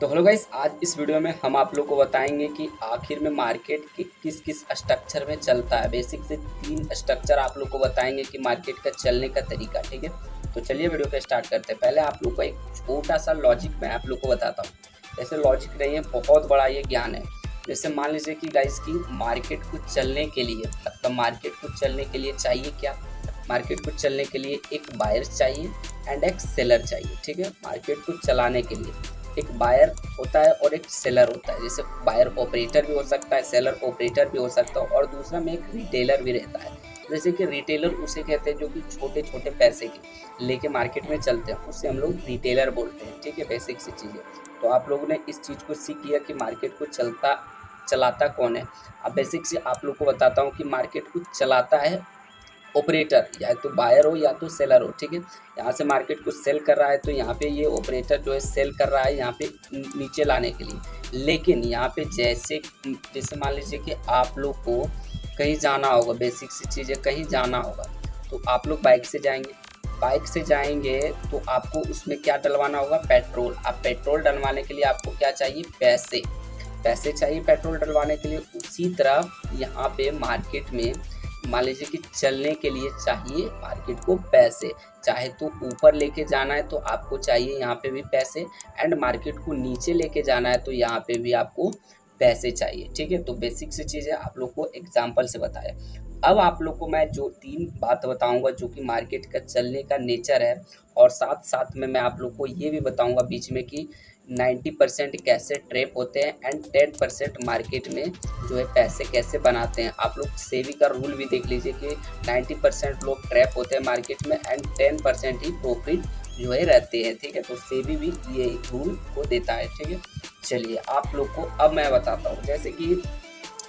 तो hello guys, आज इस वीडियो में हम आप लोग को बताएंगे कि आखिर में मार्केट के किस किस स्ट्रक्चर में चलता है। बेसिक से 3 स्ट्रक्चर आप लोग को बताएंगे कि मार्केट का चलने का तरीका। ठीक है, तो चलिए वीडियो को स्टार्ट करते हैं। पहले आप लोग को एक छोटा सा लॉजिक मैं आप लोग को बताता हूँ। ऐसे लॉजिक नहीं है, बहुत बड़ा ये ज्ञान है। जैसे मान लीजिए कि गाइस की मार्केट को चलने के लिए मार्केट को चलने के लिए चाहिए क्या? मार्केट को चलने के लिए एक बायर चाहिए एंड एक सेलर चाहिए। ठीक है, मार्केट को चलाने के लिए एक बायर होता है और एक सेलर होता है। जैसे बायर ऑपरेटर भी हो सकता है, सेलर ऑपरेटर भी हो सकता है, और दूसरा में एक रिटेलर भी रहता है। जैसे कि रिटेलर उसे कहते हैं जो कि छोटे छोटे पैसे के लेके मार्केट में चलते हैं, उससे हम लोग रिटेलर बोलते हैं। ठीक है, बेसिक सी चीज़ें। तो आप लोगों ने इस चीज़ को सीख किया कि मार्केट को चलाता कौन है। अब बेसिक से आप लोग को बताता हूँ कि मार्केट को चलाता है ऑपरेटर, या तो बायर हो या तो सेलर हो। ठीक है, यहाँ से मार्केट को सेल कर रहा है तो यहाँ पे ये ऑपरेटर जो है सेल कर रहा है यहाँ पे नीचे लाने के लिए। लेकिन यहाँ पे जैसे मान लीजिए कि आप लोग को कहीं जाना होगा, बेसिक सी चीज़ें, कहीं जाना होगा तो आप लोग बाइक से जाएंगे तो आपको उसमें क्या डलवाना होगा? पेट्रोल। अब पेट्रोल डलवाने के लिए आपको क्या चाहिए? पैसे चाहिए पेट्रोल डलवाने के लिए। उसी तरह यहाँ पे मार्केट में मान लीजिए कि चलने के लिए चाहिए मार्केट को पैसे। चाहे तो ऊपर लेके जाना है तो आपको चाहिए यहाँ पे भी पैसे, एंड मार्केट को नीचे लेके जाना है तो यहाँ पे भी आपको पैसे चाहिए। ठीक है, तो बेसिक सी चीज़ें आप लोग को एग्जाम्पल से बताया। अब आप लोग को मैं जो 3 बात बताऊंगा जो कि मार्केट का चलने का नेचर है, और साथ साथ में मैं आप लोग को ये भी बताऊंगा बीच में कि 90% कैसे ट्रैप होते हैं एंड 10% मार्केट में जो है पैसे कैसे बनाते हैं। आप लोग सेबी का रूल भी देख लीजिए कि 90% लोग ट्रैप होते हैं मार्केट में एंड 10% ही प्रॉफिट जो है रहते हैं। ठीक है, तो सेबी भी ये रूल को देता है। ठीक है, चलिए आप लोग को अब मैं बताता हूँ। जैसे कि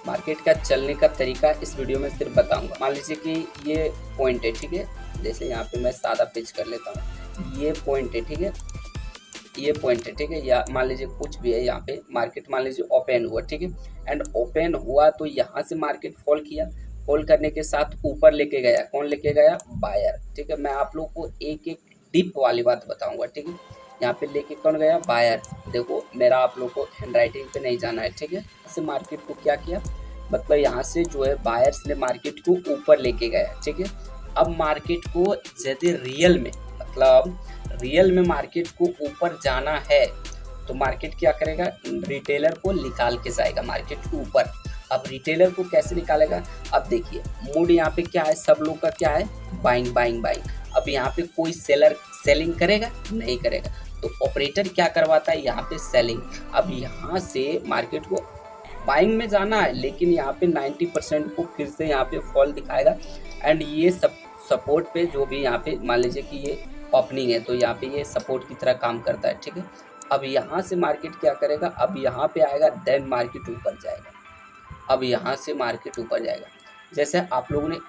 मार्केट का चलने का तरीका इस वीडियो में सिर्फ बताऊंगा। मान लीजिए कि ये पॉइंट है। ठीक है, जैसे यहाँ पे मैं सादा पिच कर लेता हूँ, ये पॉइंट है। ठीक है, ये पॉइंट है। ठीक है, या मान लीजिए कुछ भी है, यहाँ पे मार्केट मान लीजिए ओपन हुआ। ठीक है, एंड ओपन हुआ तो यहाँ से मार्केट फॉल किया। फॉल करने के साथ ऊपर लेके गया, कौन लेके गया? बायर। ठीक है, मैं आप लोग को एक एक डिप वाली बात बताऊंगा। ठीक है, यहाँ पे लेके कौन गया? बायर। देखो मेरा आप लोग को हैंड राइटिंग पे नहीं जाना है। ठीक है, ऐसे मार्केट को क्या किया, मतलब यहाँ से जो है बायर्स ने मार्केट को ऊपर लेके गया। ठीक है, अब मार्केट को यदि रियल में मार्केट को ऊपर जाना है तो मार्केट क्या करेगा? रिटेलर को निकाल के जाएगा मार्केट के ऊपर। अब रिटेलर को कैसे निकालेगा? अब देखिए मूड यहाँ पे क्या है, सब लोग का क्या है? Buying buying buying. अब यहाँ पे कोई सेलर सेलिंग करेगा? नहीं करेगा। तो ऑपरेटर क्या करवाता है? यहाँ पे सेलिंग। अब यहाँ से मार्केट को बाइंग में जाना है, लेकिन यहाँ पे 90% को फिर से यहाँ पे फॉल दिखाएगा, एंड ये सब सपोर्ट पे जो भी यहाँ पे मान लीजिए कि ये ओपनिंग है तो यहाँ पे ये सपोर्ट की तरह काम करता है। ठीक है, अब यहाँ से मार्केट क्या करेगा? अब यहाँ पे आएगा, देन मार्केट ऊपर जाएगा। अब यहाँ से मार्केट ऊपर जाएगा। जैसे आप लोगों ने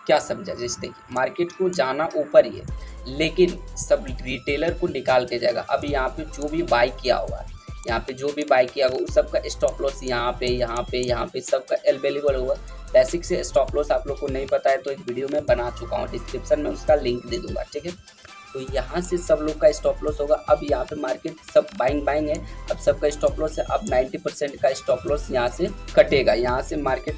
क्या समझा? जैसे देखिए मार्केट को जाना ऊपर ही है, लेकिन सब रिटेलर को निकाल के जाएगा। अब यहाँ पे जो भी बाई किया होगा, यहाँ पे जो भी बाई किया होगा उस सबका स्टॉप लॉस यहाँ पे सबका अवेलेबल होगा। बेसिक से स्टॉप लॉस आप लोग को नहीं पता है तो एक वीडियो में बना चुका हूँ, डिस्क्रिप्शन में उसका लिंक दे दूंगा। ठीक है, तो यहाँ से सब लोग का स्टॉप लॉस होगा। अब यहाँ पे मार्केट सब बाइंग है, अब सबका स्टॉप लॉस है। अब 90% का स्टॉप लॉस यहाँ से कटेगा। यहाँ से मार्केट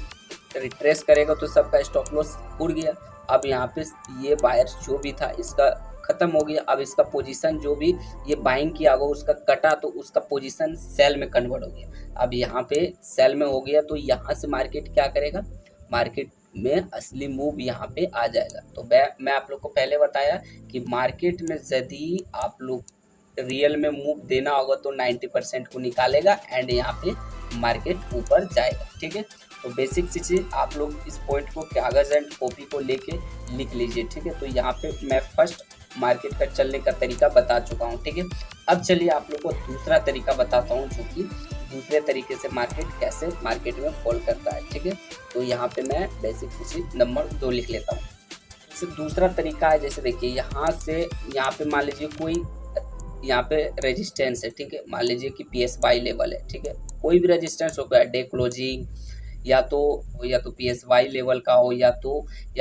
रिट्रेस करेगा तो सबका स्टॉप लॉस उड़ गया। अब यहाँ पे ये बायर जो भी था इसका खत्म हो गया। अब इसका पोजीशन जो भी ये बाइंग किया होगा उसका कटा तो उसका पोजीशन सेल में कन्वर्ट हो गया। अब यहाँ पे सेल में हो गया तो यहाँ से मार्केट क्या करेगा? मार्केट में असली मूव यहाँ पे आ जाएगा। तो मैं आप लोग को पहले बताया कि मार्केट में यदि आप लोग रियल में मूव देना होगा तो 90% को निकालेगा एंड यहाँ पे मार्केट ऊपर जाएगा। ठीक है, तो बेसिक सी चीज़ आप लोग इस पॉइंट को कागज़ एंड कॉपी को लेके लिख लीजिए। ठीक है, तो यहाँ पे मैं फर्स्ट मार्केट का चलने का तरीका बता चुका हूँ। ठीक है, अब चलिए आप लोग को दूसरा तरीका बताता हूँ, जो कि दूसरे तरीके से मार्केट में फॉल करता है। ठीक है, तो यहाँ पे मैं बेसिक चीज़ नंबर 2 लिख लेता हूँ। जैसे दूसरा तरीका है, जैसे देखिए यहाँ पे मान लीजिए कोई यहाँ पे रेजिस्टेंस है। ठीक है, मान लीजिए कि PSY लेवल है। ठीक है, कोई भी रेजिस्टेंस हो गया, डे क्लोजिंग या तो PSY लेवल का हो, या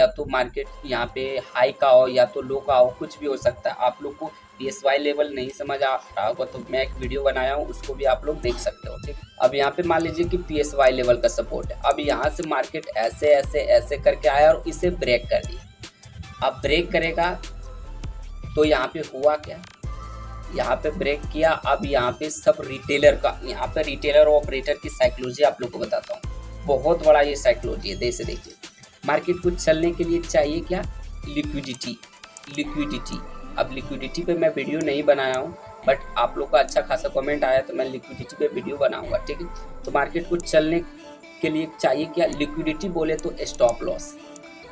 तो मार्केट यहाँ पे हाई का हो या तो लो का हो, कुछ भी हो सकता है। आप लोग को PSY लेवल नहीं समझ आ रहा होगा तो मैं एक वीडियो बनाया हूँ, उसको भी आप लोग देख सकते हो, ठीक। अब यहाँ पे मान लीजिए कि PSY लेवल का सपोर्ट है। अब यहाँ से मार्केट ऐसे ऐसे ऐसे करके आया और इसे ब्रेक कर दिया। अब ब्रेक करेगा तो यहाँ पे हुआ क्या, यहाँ पे ब्रेक किया। अब यहाँ पे सब रिटेलर का, यहाँ पे रिटेलर और ऑपरेटर की साइकोलॉजी आप लोग को बताता हूँ। बहुत बड़ा ये साइकोलॉजी है। जैसे देखिए मार्केट को चलने के लिए चाहिए क्या, लिक्विडिटी। अब लिक्विडिटी पे मैं वीडियो नहीं बनाया हूँ, बट आप लोग का अच्छा खासा कमेंट आया तो मैं लिक्विडिटी पे वीडियो बनाऊंगा, ठीक है। तो मार्केट को चलने के लिए चाहिए क्या, लिक्विडिटी बोले तो स्टॉप लॉस।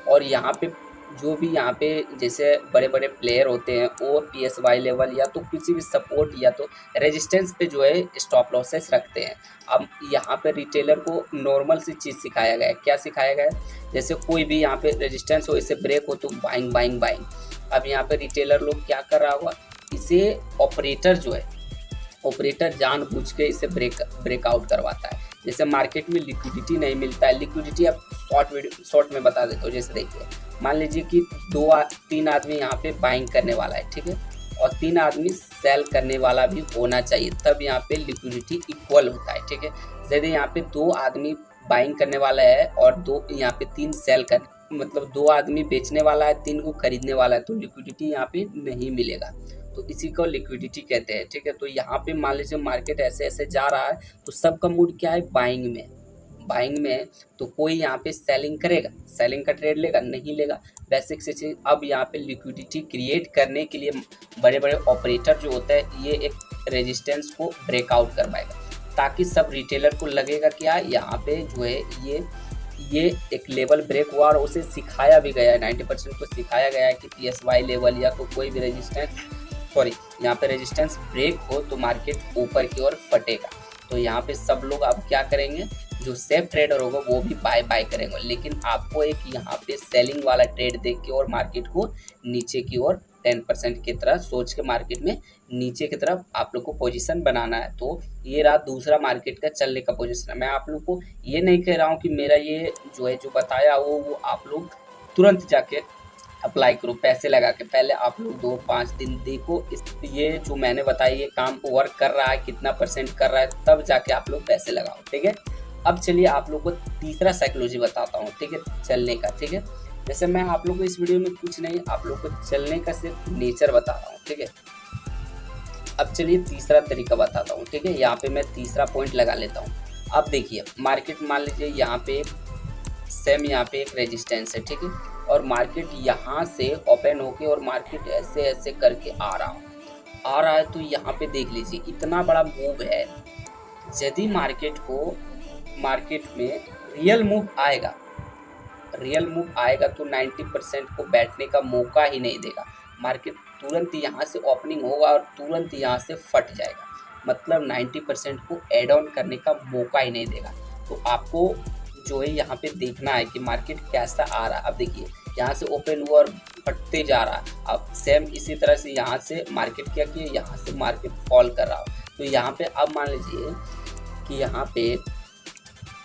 और यहाँ पे जो भी यहाँ पे जैसे बड़े बड़े प्लेयर होते हैं वो PSY लेवल या तो किसी भी सपोर्ट या तो रेजिस्टेंस पे जो है स्टॉप लॉसेस रखते हैं। अब यहाँ पे रिटेलर को नॉर्मल सी चीज़ सिखाया गया है। क्या सिखाया गया है, जैसे कोई भी यहाँ पे रेजिस्टेंस हो, इसे ब्रेक हो तो बाइंग बाइंग बाइंग। अब यहाँ पे रिटेलर लोग क्या कर रहा होगा, इसे ऑपरेटर जो है, ऑपरेटर जानबूझ के इसे ब्रेकआउट करवाता है। जैसे मार्केट में लिक्विडिटी नहीं मिलता है, लिक्विडिटी अब शॉर्ट में बता देता हूँ। जैसे देखिए मान लीजिए कि 3 आदमी यहाँ पे बाइंग करने वाला है, ठीक है, और 3 आदमी सेल करने वाला भी होना चाहिए, तब यहाँ पे लिक्विडिटी इक्वल होता है, ठीक है। यदि यहाँ पे 2 आदमी बाइंग करने वाला है और 2 यहाँ पे 3 सेल कर, मतलब 2 आदमी बेचने वाला है, 3 को खरीदने वाला है, तो लिक्विडिटी यहाँ पे नहीं मिलेगा। तो इसी को लिक्विडिटी कहते हैं, ठीक है। तो यहाँ पे मान लीजिए मार्केट ऐसे ऐसे जा रहा है तो सबका मूड क्या है, बाइंग में तो कोई यहाँ पे सेलिंग करेगा, सेलिंग का ट्रेड लेगा, नहीं लेगा, बेसिक से चीज। अब यहाँ पे लिक्विडिटी क्रिएट करने के लिए बड़े बड़े ऑपरेटर जो होता है ये एक रेजिस्टेंस को ब्रेकआउट करवाएगा, ताकि सब रिटेलर को लगेगा कि यार यहाँ पे जो है ये एक लेवल ब्रेक हुआ। और उसे सिखाया भी गया है, 90% को सिखाया गया है कि PSY लेवल या तो कोई भी यहाँ पे रेजिस्टेंस ब्रेक हो तो मार्केट ऊपर की ओर फटेगा। तो यहाँ पे सब लोग अब क्या करेंगे, जो सेफ ट्रेडर होगा वो भी बाय करेंगे, लेकिन आपको एक यहाँ पे सेलिंग वाला ट्रेड देख के और मार्केट को नीचे की ओर 10% की तरह सोच के मार्केट में नीचे की तरफ आप लोग को पोजीशन बनाना है। तो ये रहा दूसरा मार्केट का चलने का पोजीशन। मैं आप लोग को ये नहीं कह रहा हूँ कि मेरा ये जो है जो बताया वो आप लोग तुरंत जाके अप्लाई करो पैसे लगा के। पहले आप लोग 2-5 दिन देखो ये जो मैंने बताया ये काम वर्क कर रहा है, कितना % कर रहा है, तब जाके आप लोग पैसे लगाओ, ठीक है। अब चलिए आप लोग को तीसरा साइकोलॉजी बताता हूँ, ठीक है, चलने का, ठीक है। जैसे मैं आप लोग को इस वीडियो में कुछ नहीं, आप लोग को चलने का सिर्फ नेचर बता रहा हूँ, ठीक है। अब चलिए तीसरा तरीका बताता हूँ, ठीक है। यहाँ पे मैं तीसरा पॉइंट लगा लेता हूँ। अब देखिए मार्केट मान लीजिए यहाँ पे सेम यहाँ पे एक रेजिस्टेंस है, ठीक है, और मार्केट यहाँ से ओपन होके और मार्केट ऐसे ऐसे करके आ रहा है। तो यहाँ पे देख लीजिए इतना बड़ा मूव है। यदि मार्केट में रियल मूव आएगा तो 90% को बैठने का मौका ही नहीं देगा। मार्केट तुरंत यहाँ से ओपनिंग होगा और तुरंत यहाँ से फट जाएगा, मतलब 90% को एड ऑन करने का मौका ही नहीं देगा। तो आपको जो है यहाँ पे देखना है कि मार्केट कैसा आ रहा है। अब देखिए यहाँ से ओपन हुआ और फटते जा रहा है। अब सेम इसी तरह से यहाँ से मार्केट क्या किया, यहाँ से मार्केट फॉल कर रहा हो। तो यहाँ पे अब मान लीजिए कि यहाँ पे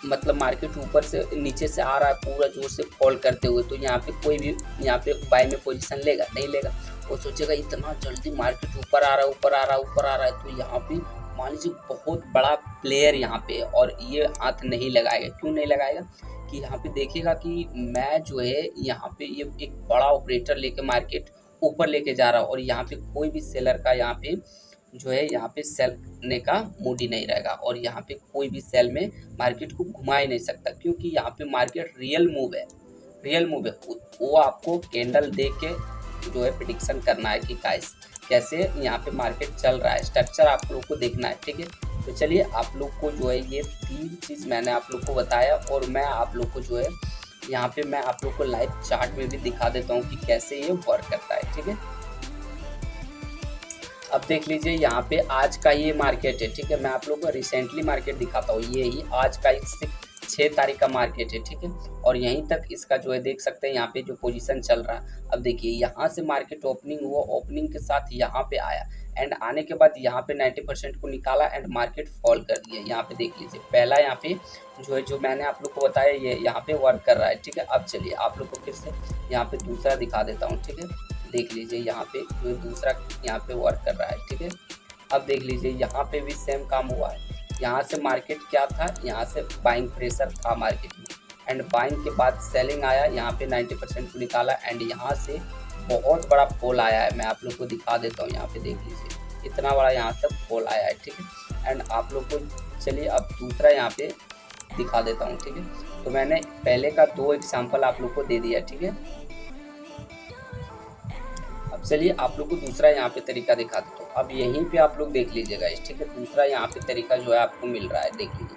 मतलब मार्केट ऊपर से नीचे से आ रहा है पूरा जोर से फॉल करते हुए, तो यहाँ पे कोई भी यहाँ पे बाय में पोजीशन लेगा, नहीं लेगा। वो सोचेगा इतना जल्दी मार्केट ऊपर आ रहा है, तो यहाँ पे मान लीजिए बहुत बड़ा प्लेयर यहाँ पे, और ये हाथ नहीं लगाएगा। क्यों नहीं लगाएगा कि यहाँ पे देखिएगा कि मैं जो है यहाँ पे ये एक बड़ा ऑपरेटर लेके मार्केट ऊपर लेके जा रहा हूँ, और यहाँ पे कोई भी सेलर का यहाँ पे जो है यहाँ पे सेल करने का मूड ही नहीं रहेगा, और यहाँ पे कोई भी सेल में मार्केट को घुमा ही नहीं सकता, क्योंकि यहाँ पे मार्केट रियल मूव है। वो आपको कैंडल देख के जो है प्रेडिक्शन करना है कि गाइस कैसे यहाँ पे मार्केट चल रहा है, स्ट्रक्चर आप लोग को देखना है, ठीक है। तो चलिए आप लोग को जो है ये 3 चीज़ मैंने आप लोग को बताया, और मैं आप लोग को जो है यहाँ पे मैं आप लोग को लाइव चार्ट में भी दिखा देता हूँ कि कैसे ये वर्क करता है, ठीक है। अब देख लीजिए यहाँ पे आज का ये मार्केट है, ठीक है। मैं आप लोग को रिसेंटली मार्केट दिखाता हूँ, ये ही आज का 6 तारीख का मार्केट है, ठीक है। और यहीं तक इसका जो है देख सकते हैं यहाँ पे जो पोजीशन चल रहा है। अब देखिए यहाँ से मार्केट ओपनिंग हुआ, ओपनिंग के साथ यहाँ पे आया, एंड आने के बाद यहाँ पे 90% को निकाला एंड मार्केट फॉल कर दिया। यहाँ पे देख लीजिए पहला यहाँ पे जो है जो मैंने आप लोग को बताया ये यहाँ पे वर्क कर रहा है, ठीक है। अब चलिए आप लोग को फिर से यहाँ पे दूसरा दिखा देता हूँ, ठीक है। देख लीजिए यहाँ पे जो दूसरा यहाँ पे वर्क कर रहा है, ठीक है। अब देख लीजिए यहाँ पे भी सेम काम हुआ है। यहाँ से मार्केट क्या था, यहाँ से बाइंग प्रेशर था मार्केट में, एंड बाइंग के बाद सेलिंग आया, यहाँ पे 90% को निकाला, एंड यहाँ से बहुत बड़ा फॉल आया है। मैं आप लोग को दिखा देता हूँ, यहाँ पे देख लीजिए इतना बड़ा यहाँ तक फॉल आया है, ठीक है। एंड आप लोग को चलिए अब दूसरा यहाँ पे दिखा देता हूँ, ठीक है। तो मैंने पहले का 2 एग्जाम्पल आप लोग को दे दिया, ठीक है। अब चलिए आप लोग को दूसरा यहाँ पे तरीका दिखा देता हूँ। अब यहीं पे आप लोग देख लीजिएगा, ठीक है। दूसरा यहाँ पे तरीका जो है आपको मिल रहा है, देख लीजिए।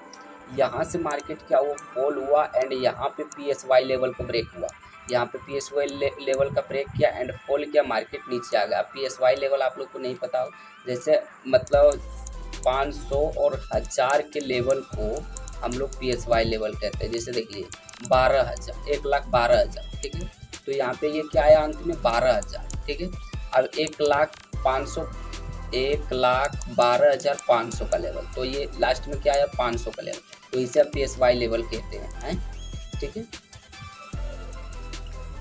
यहाँ से मार्केट क्या हुआ, फॉल हुआ, एंड यहाँ पे PSY लेवल को ब्रेक हुआ। यहाँ पे PSY लेवल का ब्रेक किया एंड फॉल किया, मार्केट नीचे आ गया। PSY लेवल आप लोग को नहीं पता हो, जैसे मतलब 500 और 1000 के लेवल को हम लोग PSY लेवल कहते हैं। जैसे देख लीजिए 12,000, 1,12,000, ठीक है। तो यहाँ पे ये क्या आया अंत में 12,000, ठीक है। अब 1,05,000, 1,12,500 का लेवल, तो ये लास्ट में क्या आया 500 का लेवल, तो इसे आप PSY लेवल कहते हैं, ठीक है।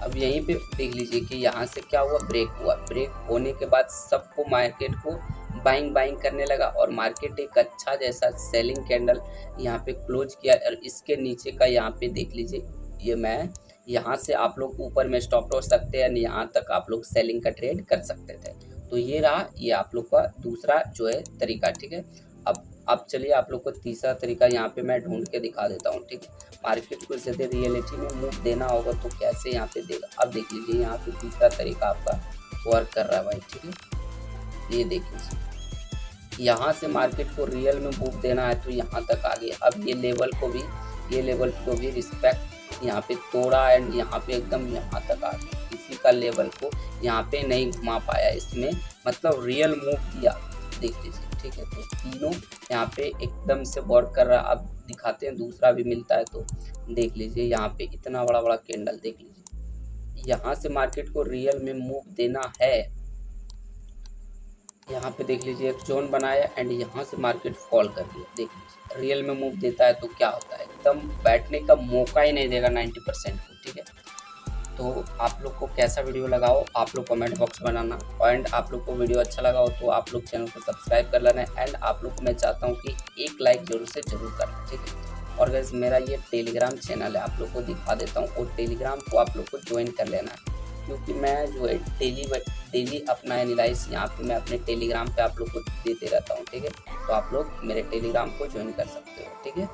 अब यहीं पे देख लीजिए कि यहाँ से क्या हुआ, ब्रेक हुआ। ब्रेक होने के बाद सबको मार्केट को बाइंग करने लगा, और मार्केट एक अच्छा जैसा सेलिंग कैंडल यहाँ पे क्लोज किया, और इसके नीचे का यहाँ पे देख लीजिए, ये मैं यहाँ से आप लोग ऊपर में स्टॉप लॉस सकते हैं, यहाँ तक आप लोग सेलिंग का ट्रेड कर सकते थे। तो ये रहा ये आप लोग का दूसरा जो है तरीका, ठीक है। अब चलिए आप लोग को तीसरा तरीका यहाँ पे मैं ढूंढ के दिखा देता हूँ, ठीक है। मार्केट को ज़्यादा रियलिटी में मूव देना होगा तो कैसे यहाँ पे देगा। अब देख लीजिए यहाँ पे तीसरा तरीका आपका वर्क कर रहा है भाई, ठीक है। ये देख लीजिए यहाँ से मार्केट को रियल में मूव देना है तो यहाँ तक आ गया। अब ये लेवल को भी रिस्पेक्ट यहाँ पे तोड़ा, एंड यहाँ पे एकदम यहाँ तक आ गया। किसी का लेवल को यहाँ पे नहीं घुमा पाया, इसमें मतलब रियल मूव किया, देख लीजिए, ठीक है। तो तीनों यहाँ पे एकदम से वर्क कर रहा है। अब दिखाते हैं दूसरा भी मिलता है, तो देख लीजिए यहाँ पे इतना बड़ा कैंडल, देख लीजिए यहाँ से मार्केट को रियल में मूव देना है। यहाँ पे देख लीजिए एक जोन बनाया, एंड यहाँ से मार्केट फॉल कर दिया, देख लीजिए रियल में मूव देता है तो क्या होता है, एकदम बैठने का मौका ही नहीं देगा 90% को, ठीक है। तो आप लोग को कैसा वीडियो लगाओ आप लोग कमेंट बॉक्स बनाना, एंड आप लोग को वीडियो अच्छा लगा हो तो आप लोग चैनल को सब्सक्राइब कर लेना, एंड आप लोग को मैं चाहता हूँ कि एक लाइक जरूर करना, ठीक है। और गाइस मेरा ये टेलीग्राम चैनल है, आप लोग को दिखा देता हूँ, और टेलीग्राम को आप लोग को ज्वाइन कर लेना है, क्योंकि मैं जो है डेली अपना एनालाइज यहाँ पे मैं अपने टेलीग्राम पे आप लोग को देते रहता हूँ, ठीक है। तो आप लोग मेरे टेलीग्राम को ज्वाइन कर सकते हो, ठीक है।